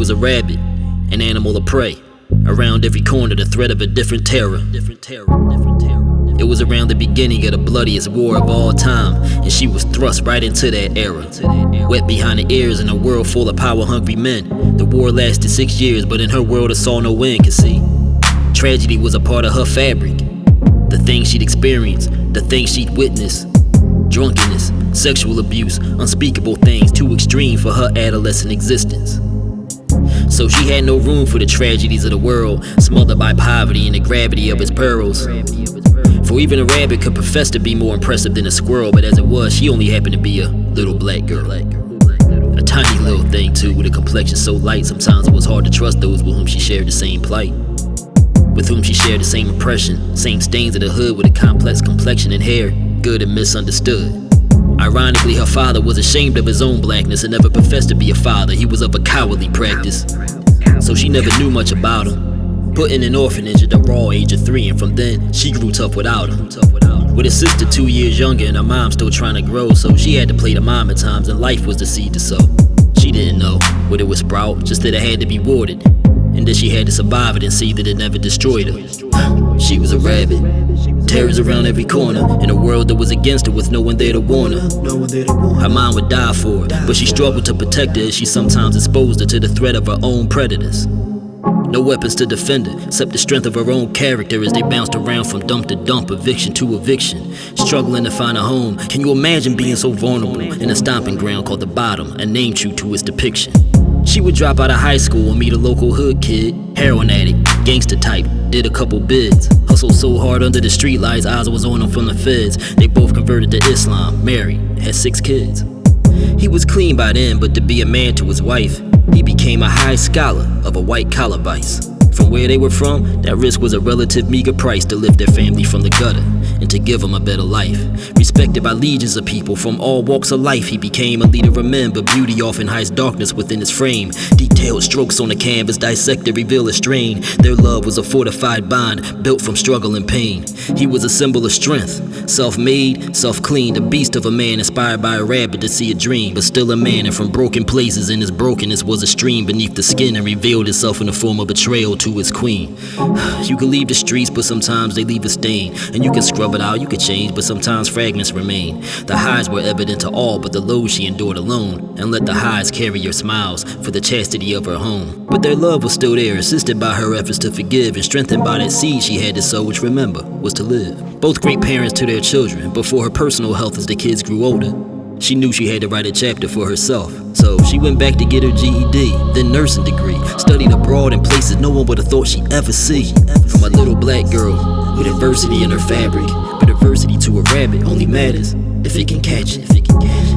was a rabbit, an animal of prey. Around every corner the threat of a different terror. It was around the beginning of the bloodiest war of all time, and she was thrust right into that era. Wet behind the ears in a world full of power-hungry men. The war lasted 6 years, but in her world it saw no end, cause see, tragedy was a part of her fabric. The things she'd experienced, the things she'd witnessed. Drunkenness, sexual abuse, unspeakable things too extreme for her adolescent existence. So she had no room for the tragedies of the world, smothered by poverty and the gravity of its perils. For even a rabbit could profess to be more impressive than a squirrel, but as it was, she only happened to be a little black girl. A tiny little thing too, with a complexion so light sometimes it was hard to trust those with whom she shared the same plight. With whom she shared the same impression, same stains of the hood with a complex complexion and hair, good and misunderstood. Ironically, her father was ashamed of his own blackness and never professed to be a father. He was of a cowardly practice, so she never knew much about him. Put in an orphanage at the raw age of 3, and from then, she grew tough without him. With a sister 2 years younger and her mom still trying to grow, so she had to play the mom at times, and life was the seed to sow. She didn't know what it would sprout, just that it had to be watered, and that she had to survive it and see that it never destroyed her. She was a rabbit, terrors around every corner, in a world that was against her with no one there to warn her. Her mom would die for her, but she struggled to protect her as she sometimes exposed her to the threat of her own predators. No weapons to defend her, except the strength of her own character as they bounced around from dump to dump, eviction to eviction, struggling to find a home. Can you imagine being so vulnerable in a stomping ground called the bottom, a name true to its depiction? She would drop out of high school and meet a local hood kid, heroin addict, gangster type, did a couple bids. Hustled so hard under the streetlights, eyes was on him from the feds. They both converted to Islam, married, had 6 kids. He was clean by then, but to be a man to his wife, he became a high scholar of a white-collar vice. From where they were from, that risk was a relative meager price to lift their family from the gutter and to give them a better life. Respected by legions of people from all walks of life, he became a leader of men, but beauty often hides darkness within his frame. Detailed strokes on the canvas dissect to reveal a strain. Their love was a fortified bond built from struggle and pain. He was a symbol of strength, self-made, self-cleaned, a beast of a man inspired by a rabbit to see a dream, but still a man, and from broken places in his brokenness was a stream beneath the skin and revealed itself in the form of betrayal to his queen. You can leave the streets, but sometimes they leave a stain, and you can scrub it out, you can change, but sometimes fragments remain. The highs were evident to all, but the lows she endured alone, and let the highs carry your smiles for the chastity of her home. But their love was still there, assisted by her efforts to forgive, and strengthened by that seed she had to sow, which remember, was to live. Both great parents to their children, but for her personal health as the kids grew older, she knew she had to write a chapter for herself. So she went back to get her GED, then nursing degree, studied abroad in places no one would have thought she'd ever see. From a little black girl with adversity in her fabric, but adversity to a rabbit only matters if it can catch it.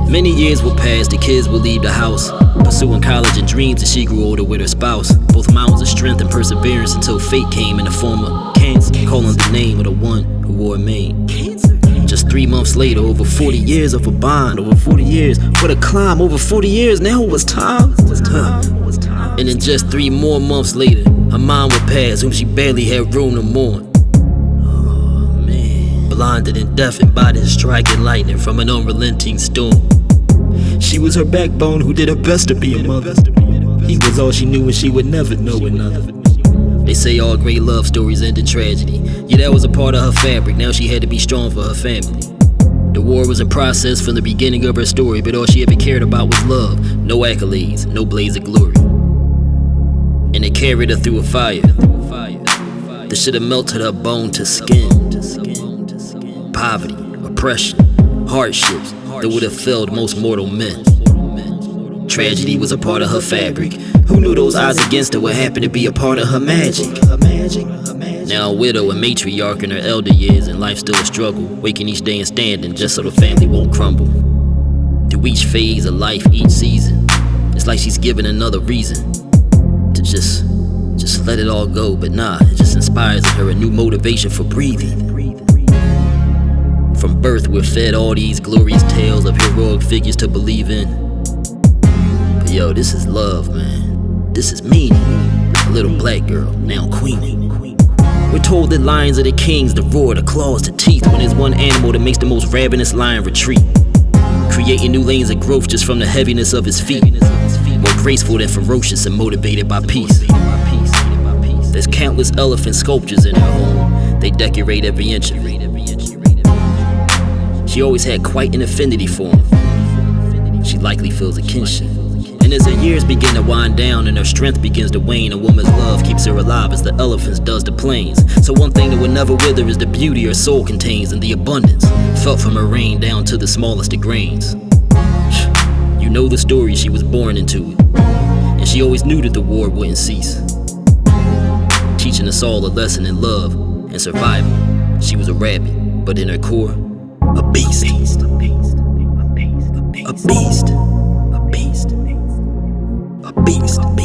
Many years will pass, the kids will leave the house, pursuing college and dreams as she grew older with her spouse. Both mountains of strength and perseverance until fate came in the form of cancer, calling the name of the one who wore a mane. Just 3 months later, over 40 years of a bond, over 40 years, what a climb, over 40 years, now it was time. And then just 3 more months later, her mom would pass, whom she barely had room to mourn. Oh man, blinded and deafened by this striking lightning from an unrelenting storm. She was her backbone who did her best to be a mother. He was all she knew and she would never know another. They say all great love stories end in tragedy. Yeah, that was a part of her fabric, now she had to be strong for her family. The war was in process from the beginning of her story, but all she ever cared about was love. No accolades, no blaze of glory. And they carried her through a fire that should have melted her bone to skin. Poverty, oppression, hardships that would have felled most mortal men. Tragedy was a part of her fabric. Who knew those odds against her would happen to be a part of her magic? Now a widow and matriarch in her elder years, and life still a struggle, waking each day and standing just so the family won't crumble. Through each phase of life, each season, it's like she's given another reason to just let it all go. But nah, it just inspires in her a new motivation for breathing. From birth we're fed all these glorious tales of heroic figures to believe in. But yo, this is love, man. This is meaning. A little black girl, now queening. We're told that lions are the kings, the roar, the claws, the teeth, when there's one animal that makes the most ravenous lion retreat. creating new lanes of growth just from the heaviness of his feet. More graceful than ferocious and motivated by peace. There's countless elephant sculptures in her home. They decorate every inch of it. She always had quite an affinity for him. She likely feels a kinship. And as her years begin to wind down and her strength begins to wane, a woman's love keeps her alive as the elephants does the plains. So one thing that will never wither is the beauty her soul contains and the abundance felt from her reign down to the smallest of grains. You know the story, she was born into it, and she always knew that the war wouldn't cease, teaching us all a lesson in love and survival. She was a rabbit, but in her core, a beast. A beast. A beast. A beast.